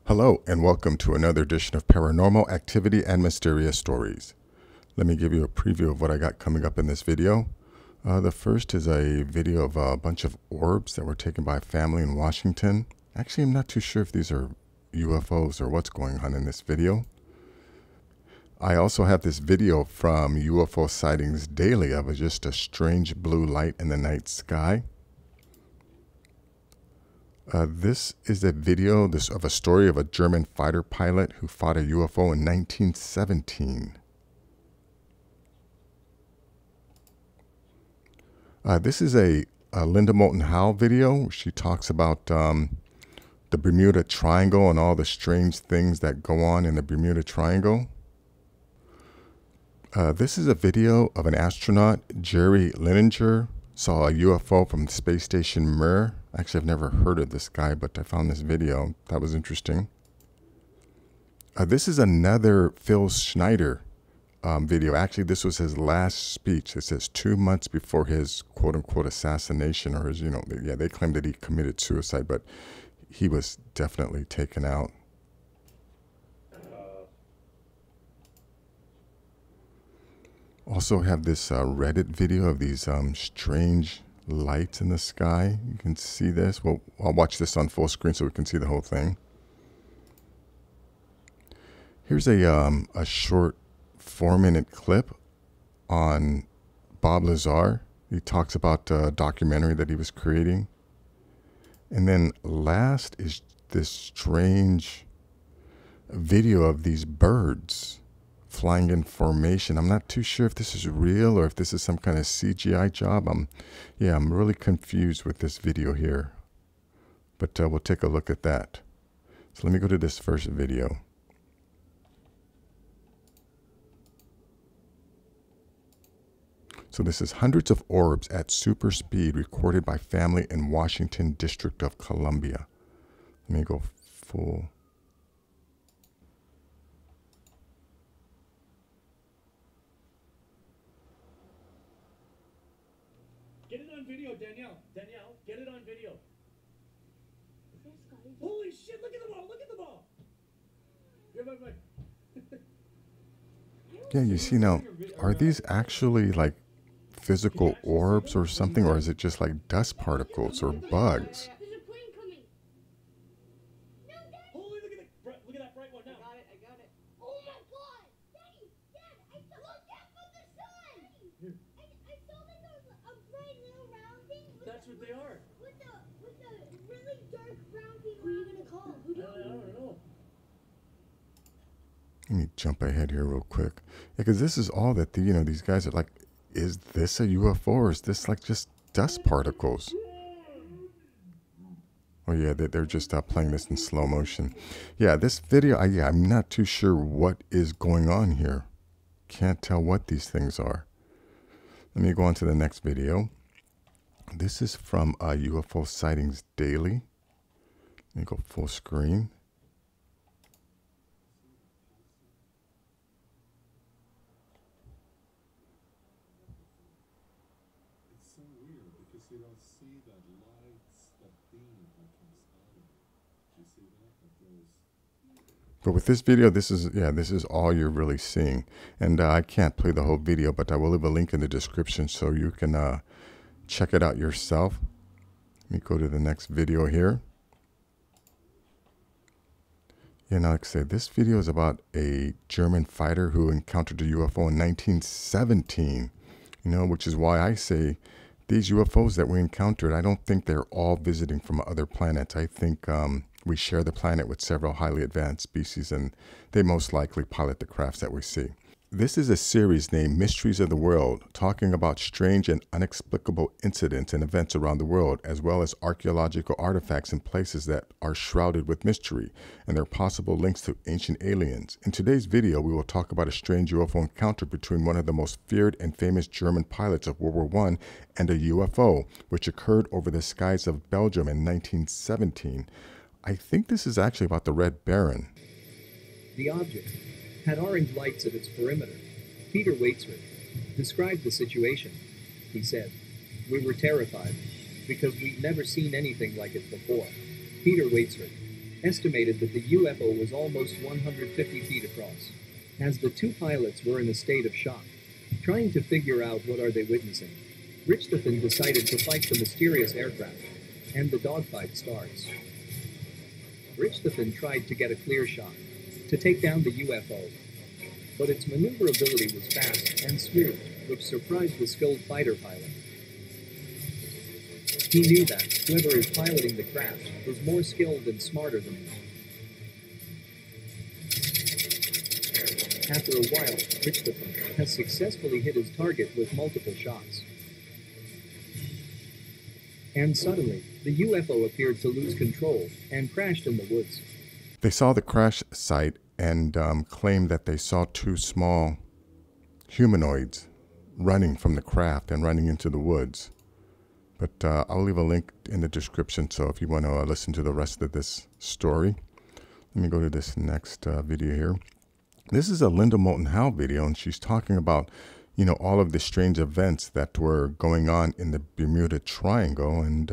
Hello and welcome to another edition of Paranormal Activity and Mysterious Stories. Let me give you a preview of what I got coming up in this video. The first is a video of a bunch of orbs that were taken by a family in Washington. Actually, I'm not too sure if these are UFOs or what's going on in this video. I also have this video from UFO Sightings Daily of just a strange blue light in the night sky. This is a video of a story of a German fighter pilot who fought a UFO in 1917. This is a Linda Moulton Howe video. She talks about the Bermuda Triangle and all the strange things that go on in the Bermuda Triangle. This is a video of an astronaut, Jerry Lininger, saw a UFO from the space station Mir. Actually, I've never heard of this guy, but I found this video. That was interesting. This is another Phil Schneider video. Actually, this was his last speech. It says 2 months before his quote-unquote assassination, or his, they claimed that he committed suicide, but he was definitely taken out. Also have this Reddit video of these strange lights in the sky. You can see this. Well, I'll watch this on full screen so we can see the whole thing. Here's a short 4-minute clip on Bob Lazar. He talks about a documentary that he was creating. And then last is this strange video of these birds flying in formation. I'm not too sure if this is real or if this is some kind of CGI job. I'm really confused with this video here. But we'll take a look at that. So let me go to this first video. So this is hundreds of orbs at super speed recorded by family in Washington, District of Columbia. Let me go full. Get it on video, Danielle. Danielle, get it on video. Holy shit, look at the ball, look at the ball. Yeah, you see now, are these actually like physical orbs or something, or is it just like dust particles or bugs? Holy, look at that bright one now. I got it. Oh my god! Daddy! Dad! Look out for the sun! Here. I saw that there was a bright little round thing. That's what they are. With the really dark round thing. Who are you gonna call? Who do I don't know. Let me jump ahead here real quick. Yeah, because this is all that these guys are like, is this a UFO or is this like just dust particles? Oh yeah, they're just playing this in slow motion. Yeah, this video, I'm not too sure what is going on here. Can't tell what these things are. Let me go on to the next video. This is from UFO Sightings Daily. Let me go full screen. It's so weird because you don't see that lights, that beam that comes out of it. Do you see that? But with this video, this is all you're really seeing. And I can't play the whole video, but I will leave a link in the description so you can check it out yourself. Let me go to the next video here. Yeah, now like I said, this video is about a German fighter who encountered a UFO in 1917. Which is why I say these UFOs that we encountered, I don't think they're all visiting from other planets. I think we share the planet with several highly advanced species, and they most likely pilot the crafts that we see. This is a series named Mysteries of the World, talking about strange and inexplicable incidents and events around the world, as well as archaeological artifacts in places that are shrouded with mystery, and their possible links to ancient aliens. In today's video, we will talk about a strange UFO encounter between one of the most feared and famous German pilots of World War I and a UFO, which occurred over the skies of Belgium in 1917. I think this is actually about the Red Baron. The object had orange lights at its perimeter. Peter Waitsford described the situation. He said, "We were terrified because we'd never seen anything like it before." Peter Waitsford, estimated that the UFO was almost 150 feet across, as the two pilots were in a state of shock, trying to figure out what are they witnessing. Richthofen decided to fight the mysterious aircraft, and the dogfight starts. Richthofen tried to get a clear shot, to take down the UFO, but its maneuverability was fast and smooth, which surprised the skilled fighter pilot. He knew that whoever is piloting the craft was more skilled and smarter than him. After a while, Richthofen has successfully hit his target with multiple shots. And suddenly, the UFO appeared to lose control and crashed in the woods. They saw the crash site and claimed that they saw two small humanoids running from the craft and running into the woods. But I'll leave a link in the description, so if you want to listen to the rest of this story. Let me go to this next video here. This is a Linda Moulton Howe video, and she's talking about, you know, all of the strange events that were going on in the Bermuda Triangle, and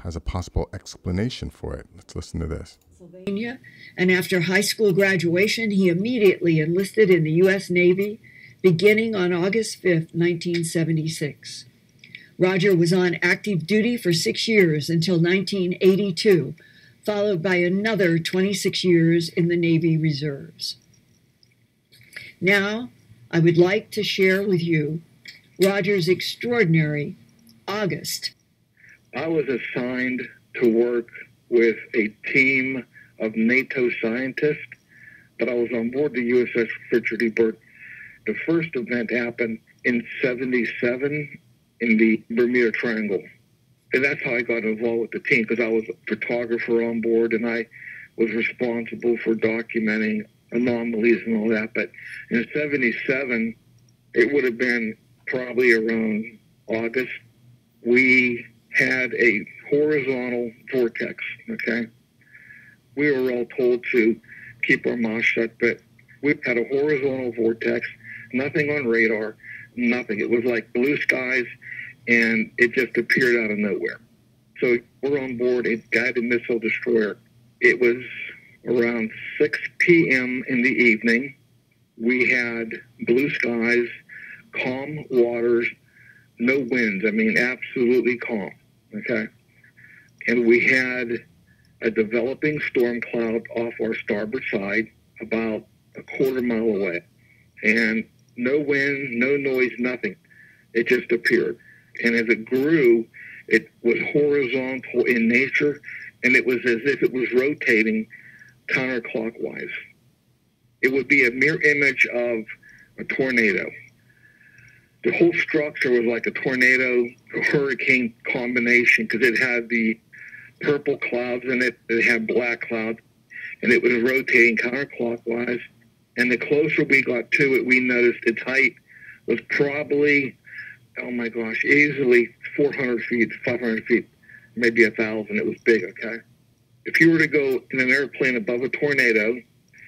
has a possible explanation for it. Let's listen to this. Pennsylvania, and after high school graduation, he immediately enlisted in the U.S. Navy, beginning on August 5th, 1976. Roger was on active duty for 6 years until 1982, followed by another 26 years in the Navy Reserves. Now, I would like to share with you Roger's extraordinary August. I was assigned to work with a team of NATO scientists, but I was on board the USS Richard E. Byrd. The first event happened in '77 in the Bermuda Triangle. And that's how I got involved with the team, because I was a photographer on board and I was responsible for documenting anomalies and all that. But in '77, it would have been probably around August, we had a horizontal vortex, okay? We were all told to keep our mouths shut, but we had a horizontal vortex, nothing on radar, nothing. It was like blue skies, and it just appeared out of nowhere. So we're on board a guided missile destroyer. It was around 6 p.m. in the evening. We had blue skies, calm waters, no winds. I mean, absolutely calm, okay? And we had a developing storm cloud off our starboard side about a quarter mile away. And no wind, no noise, nothing. It just appeared. And as it grew, it was horizontal in nature, and it was as if it was rotating counterclockwise. It would be a mirror image of a tornado. The whole structure was like a tornado, hurricane combination, because it had the purple clouds in it, it had black clouds, and it was rotating counterclockwise. And the closer we got to it, we noticed its height was probably, oh my gosh, easily 400 feet, 500 feet, maybe 1,000. It was big, okay? If you were to go in an airplane above a tornado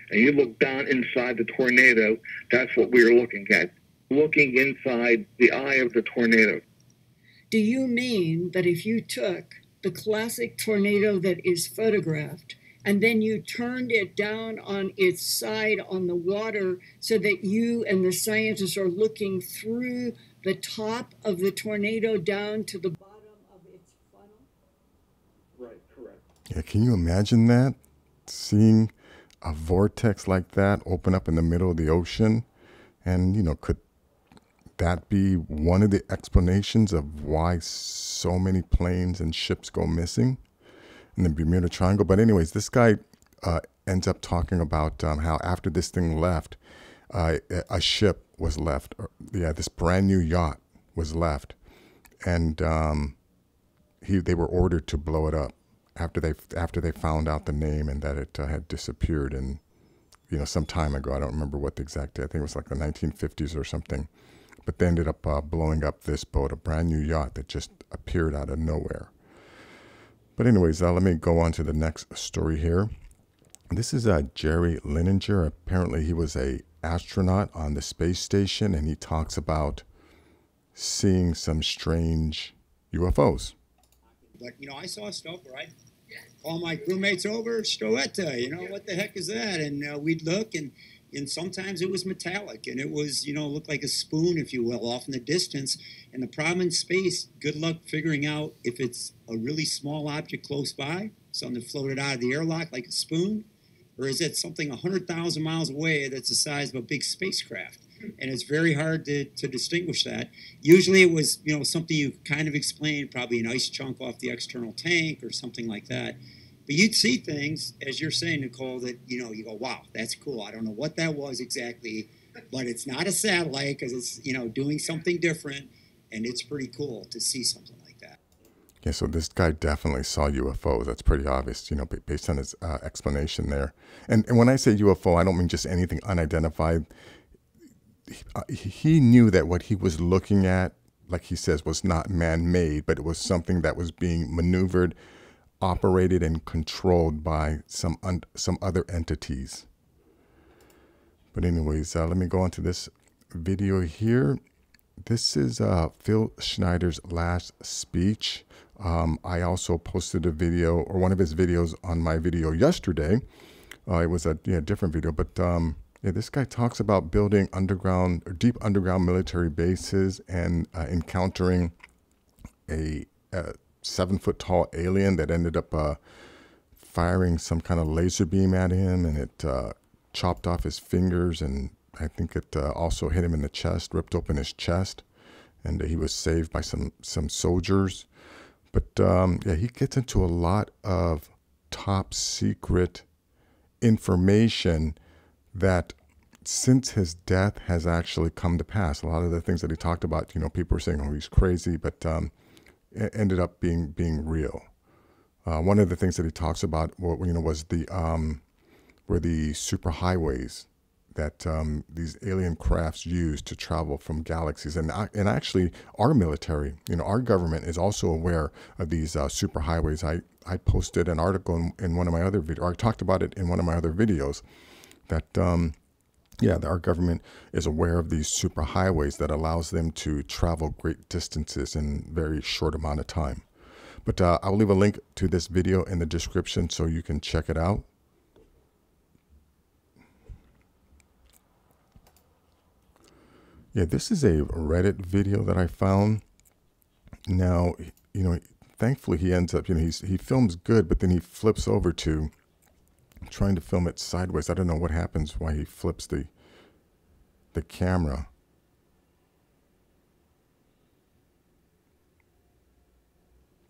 and you look down inside the tornado, that's what we were looking at, looking inside the eye of the tornado. Do you mean that if you took the classic tornado that is photographed and then you turned it down on its side on the water so that you and the scientists are looking through the top of the tornado down to the bottom of its funnel? Right, correct. Yeah, can you imagine that? Seeing a vortex like that open up in the middle of the ocean? And, you know, could that be one of the explanations of why so many planes and ships go missing in the Bermuda Triangle? But anyways, this guy ends up talking about how after this thing left, a ship was left. This brand new yacht was left, and they were ordered to blow it up after they found out the name and that it had disappeared, and some time ago. I don't remember what the exact day. I think it was like the 1950s or something. But they ended up blowing up this boat, a brand new yacht that just appeared out of nowhere. But anyways, let me go on to the next story here. This is Jerry Lininger. Apparently he was a astronaut on the space station, and he talks about seeing some strange UFOs. But, I saw stuff where Call my crewmates over, Stroetta, you know, what the heck is that? And we'd look, and sometimes it was metallic, and it was, you know, looked like a spoon, if you will, off in the distance. And the problem in space, good luck figuring out if it's a really small object close by, something that floated out of the airlock like a spoon, or is it something 100,000 miles away that's the size of a big spacecraft? And it's very hard to distinguish that. Usually it was, you know, something you kind of explained, probably an ice chunk off the external tank or something like that. But you'd see things, as you're saying, Nicole, that, you know, you go, wow, that's cool. I don't know what that was exactly, but it's not a satellite because it's, you know, doing something different, and it's pretty cool to see something like that. Yeah, so this guy definitely saw UFOs. That's pretty obvious, you know, based on his explanation there. And when I say UFO, I don't mean just anything unidentified. He knew that what he was looking at, like he says, was not man-made, but it was something that was being maneuvered, operated, and controlled by some other entities. But anyways, let me go on to this video here. This is Phil Schneider's last speech. I also posted a video, or one of his videos, on my video yesterday. It was a different video, but yeah, this guy talks about building underground or deep underground military bases and encountering a 7-foot tall alien that ended up firing some kind of laser beam at him, and it chopped off his fingers, and I think it also hit him in the chest, ripped open his chest, and he was saved by some soldiers. But yeah, he gets into a lot of top secret information that since his death has actually come to pass. A lot of the things that he talked about, you know, people were saying, oh, he's crazy, but it ended up being real. One of the things that he talks about, you know, was were the superhighways that these alien crafts use to travel from galaxies. And actually, our military, you know, our government is also aware of these superhighways. I posted an article in one of my other videos, or I talked about it in one of my other videos, that yeah, our government is aware of these superhighways that allows them to travel great distances in very short amount of time. But I'll leave a link to this video in the description so you can check it out. Yeah, this is a Reddit video that I found. Now, you know, thankfully he ends up, you know, he films good, but then he flips over to trying to film it sideways. I don't know what happens, why he flips the camera.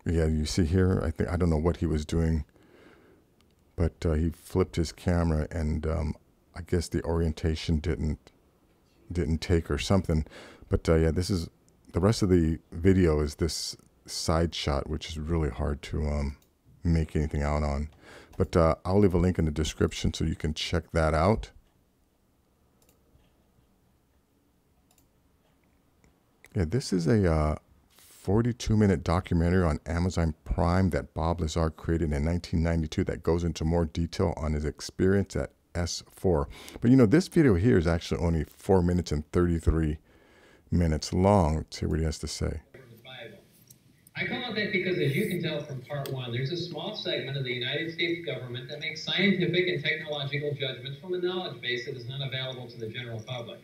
Yeah, you see here, I don't know what he was doing, but he flipped his camera, and I guess the orientation didn't take or something. But yeah, this is the rest of the video is this side shot, which is really hard to make anything out on. But I'll leave a link in the description so you can check that out. Yeah, this is a 42-minute documentary on Amazon Prime that Bob Lazar created in 1992 that goes into more detail on his experience at S4. But you know, this video here is actually only 4 minutes and 33 minutes long. Let's hear what he has to say. I call it that because, as you can tell from part one, there's a small segment of the United States government that makes scientific and technological judgments from a knowledge base that is not available to the general public.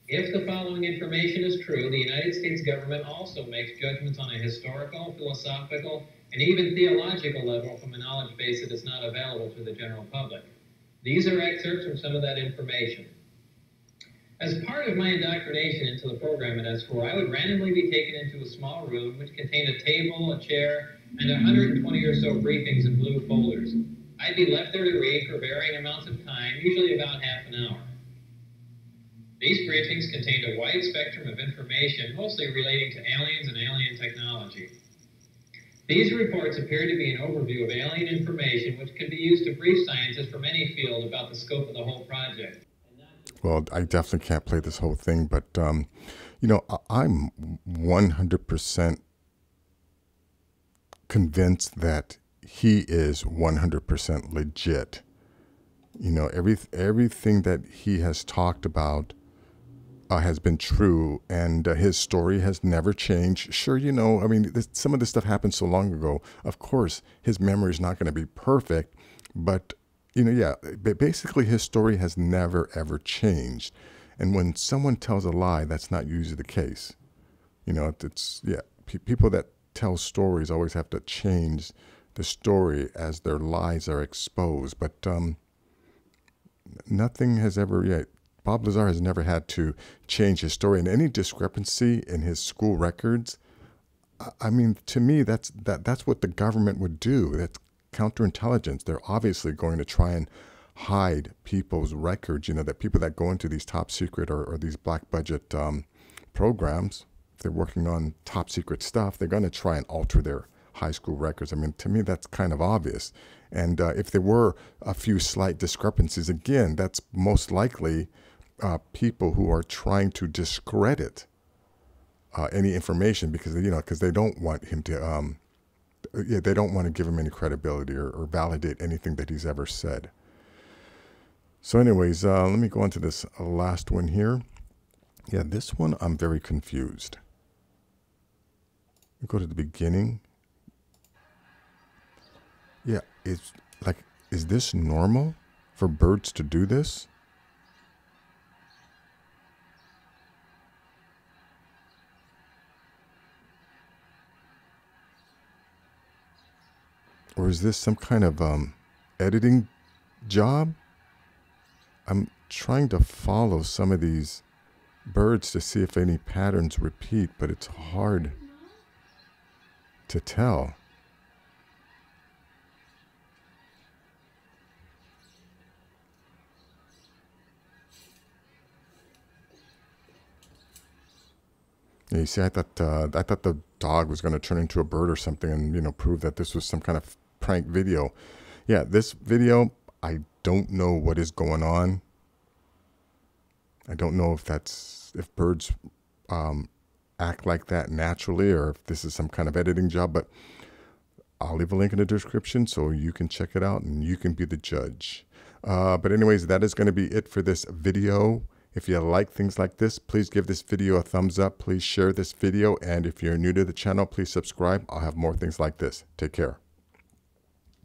If the following information is true, the United States government also makes judgments on a historical, philosophical, and even theological level from a knowledge base that is not available to the general public. These are excerpts from some of that information. As part of my indoctrination into the program at S4, I would randomly be taken into a small room which contained a table, a chair, and 120 or so briefings in blue folders. I'd be left there to read for varying amounts of time, usually about half an hour. These briefings contained a wide spectrum of information, mostly relating to aliens and alien technology. These reports appear to be an overview of alien information which can be used to brief scientists from any field about the scope of the whole project. Well, I definitely can't play this whole thing, but, you know, I'm 100% convinced that he is 100% legit. You know, everything that he has talked about has been true, and his story has never changed. Sure, you know, I mean, some of this stuff happened so long ago. Of course, his memory is not going to be perfect, but, you know, yeah, basically his story has never, ever changed. And when someone tells a lie, that's not usually the case. You know, yeah, people that tell stories always have to change the story as their lies are exposed. But nothing has ever yet. Bob Lazar has never had to change his story. And any discrepancy in his school records, I mean, to me, that's what the government would do. That's counterintelligence. They're obviously going to try and hide people's records. You know, that people that go into these top secret or these black budget programs, if they're working on top secret stuff, they're going to try and alter their high school records. I mean, to me, that's kind of obvious. And if there were a few slight discrepancies, again, that's most likely people who are trying to discredit any information because, you know, because they don't want him to, they don't want to give him any credibility or validate anything that he's ever said. So anyways, let me go on to this last one here. Yeah, this one, I'm very confused. We go to the beginning. Yeah, it's like, is this normal for birds to do this? Or is this some kind of editing job? I'm trying to follow some of these birds to see if any patterns repeat, but it's hard to tell. Yeah, you see, I thought the dog was going to turn into a bird or something, and, you know, prove that this was some kind of prank video. Yeah, this video, I don't know what is going on. I don't know if birds act like that naturally, or if this is some kind of editing job. But I'll leave a link in the description so you can check it out and you can be the judge. But anyways, that is going to be it for this video. If you like things like this, please give this video a thumbs up. Please share this video. And if you're new to the channel, please subscribe. I'll have more things like this. Take care.